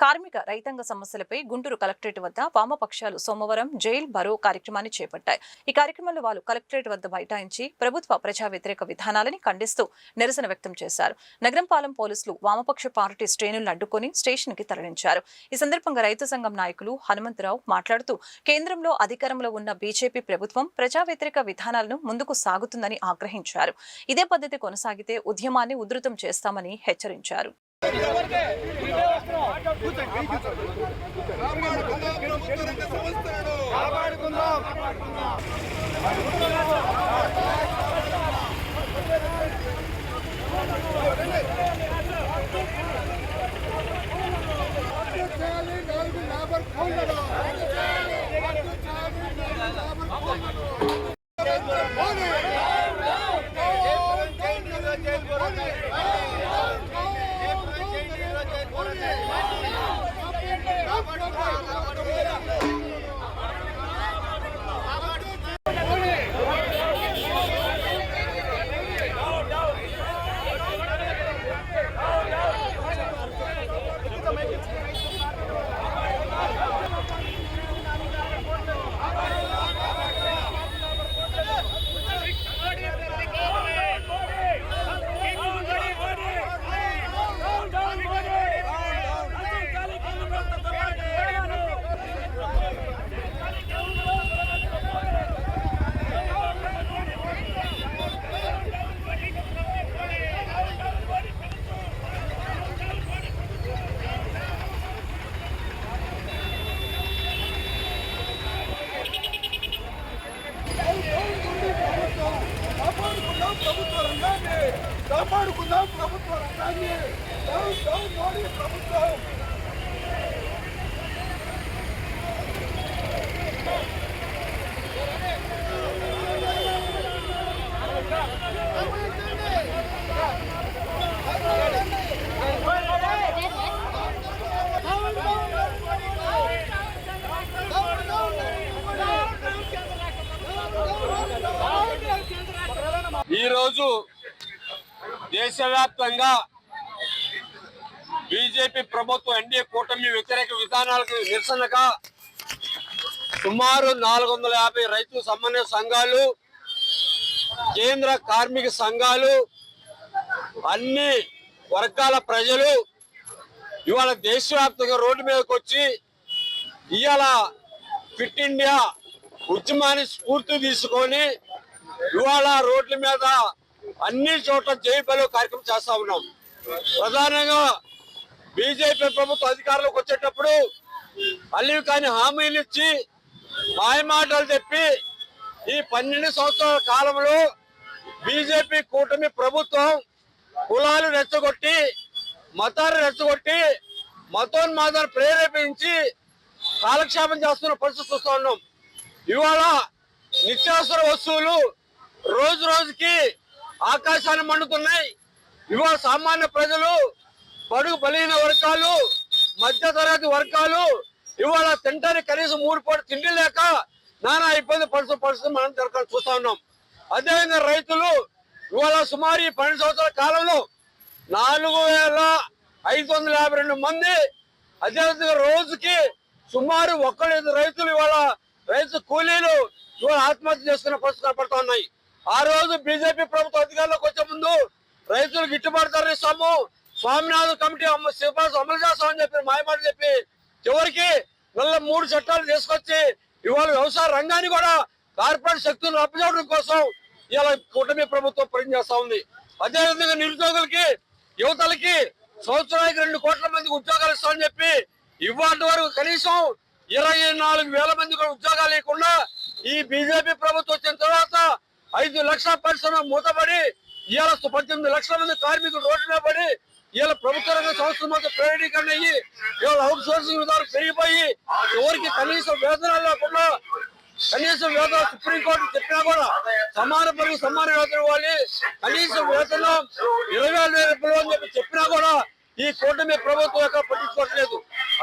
కార్మిక రైతాంగ సమస్యలపై గుంటూరు కలెక్టరేట్ వద్ద వామపక్షాలు సోమవారం జైల్ బరో కార్యక్రమాన్ని చేపట్టాయి. ఈ కార్యక్రమంలో వాళ్ళు కలెక్టరేట్ వద్ద బైఠాయించి ప్రభుత్వ ప్రజా వ్యతిరేక విధానాలని ఖండిస్తూ నిరసన వ్యక్తం చేశారు. నగరంపాలెం పోలీసులు వామపక్ష పార్టీ శ్రేణులను అడ్డుకొని స్టేషన్ కి తరలించారు. ఈ సందర్భంగా రైతు సంఘం నాయకులు హనుమంతరావు మాట్లాడుతూ కేంద్రంలో అధికారంలో ఉన్న బీజేపీ ప్రభుత్వం ప్రజా వ్యతిరేక విధానాలను ముందుకు సాగుతుందని ఆగ్రహించారు. ఇదే పద్ధతి కొనసాగితే ఉద్యమాన్ని ఉధృతం చేస్తామని హెచ్చరించారు. కాపాడుకుందాం ప్రభుత్వ రంగాన్ని. మోడీ ప్రభుత్వం ఈరోజు దేశవ్యాప్తంగా బీజేపీ ప్రభుత్వం ఎన్డీఏ కూటమి వ్యతిరేక విధానాలకు నిరసనగా సుమారు 450 రైతు సమన్వయ సంఘాలు, కేంద్ర కార్మిక సంఘాలు, అన్ని వర్గాల ప్రజలు ఇవాళ దేశవ్యాప్తంగా రోడ్డు మీదకి వచ్చి ఇవాళ ఫిట్ ఇండియా ఉద్యమాన్ని స్ఫూర్తి తీసుకొని ఇవాళ రోడ్ల మీద అన్ని చోట్ల జై బలో కార్యక్రమం చేస్తా ఉన్నాం. ప్రధానంగా బీజేపీ ప్రభుత్వం అధికారంలోకి వచ్చేటప్పుడు అల్లివి కాని హామీలు ఇచ్చి మాయమాటలు చెప్పి ఈ 12 సంవత్సరాల కాలంలో బీజేపీ కూటమి ప్రభుత్వం కులాలు రెచ్చగొట్టి, మతాలు రెచ్చగొట్టి, మతోన్మాదాన్ని ప్రేరేపించి కాలక్షేపం చేస్తున్న పరిస్థితి చూస్తూ ఉన్నాం. ఇవాళ నిత్యావసర వస్తువులు రోజు రోజుకి ఆకాశాన్ని మండుతున్నాయి. ఇవాళ సామాన్య ప్రజలు, బడుగు బలహీన వర్గాలు, మధ్య తరగతి వర్గాలు ఇవాళ తింటానికి కనీసం 3 పూట తిండి లేక నానా ఇబ్బంది పరిస్థితి మనం చూస్తా ఉన్నాం. అదేవిధంగా రైతులు ఇవాళ సుమారు 12 సంవత్సరాల కాలంలో 4552 మంది, అదేవిధంగా రోజుకి సుమారు 1 రైతులు ఇవాళ రైతు కూలీలు ఇవాళ ఆత్మహత్య చేసుకున్న పరిస్థితులు కనపడుతూ ఉన్నాయి. ఆ రోజు బీజేపీ ప్రభుత్వం అధికారంలోకి వచ్చే ముందు రైతులు గిట్టుబాటు ధర ఇస్తాము, స్వామినాథన్ కమిటీ సిఫార్సు అమలు చేస్తామని చెప్పి మాయమాట చెప్పి చివరికి 3 చట్టాలు తీసుకొచ్చి ఇవాళ వ్యవసాయ రంగాన్ని కూడా కార్పొరేట్ శక్తులను అప్పచెప్పడం కోసం ఇవాళ కూటమి ప్రభుత్వం పనిచేస్తా ఉంది. అదేవిధంగా నిరుద్యోగులకి, యువతలకి సంవత్సరానికి 2 కోట్ల మందికి ఉద్యోగాలు ఇస్తామని చెప్పి ఇవాటి వరకు కనీసం 24,000 మంది కూడా ఉద్యోగాలు ఇవ్వకుండా ఈ బీజేపీ ప్రభుత్వం వచ్చిన తర్వాత 5 లక్షల పరిశ్రమ మూతపడి ఇవాళ 18 లక్షల మంది కార్మికులు రోడ్డు మీద పడి ఇవాళ ప్రభుత్వ రంగ సంస్థలు మాత్రం ప్రైవేటీకరణ అయ్యి ఇవాళ అవుట్ సోర్సింగ్ విధానం పెరిగిపోయి ఎవరికి కనీసం వేతనాలు లేకుండా, కనీసం వేతనం సుప్రీంకోర్టు చెప్పినా కూడా సమాన పనికి సమాన వేతనం ఇవ్వాలి, కనీసం వేతనం 20,000 రూపాయలు అని చెప్పి చెప్పినా కూడా ఈ కూటమి ప్రభుత్వం ఎక్కడ పట్టించుకోవట్లేదు.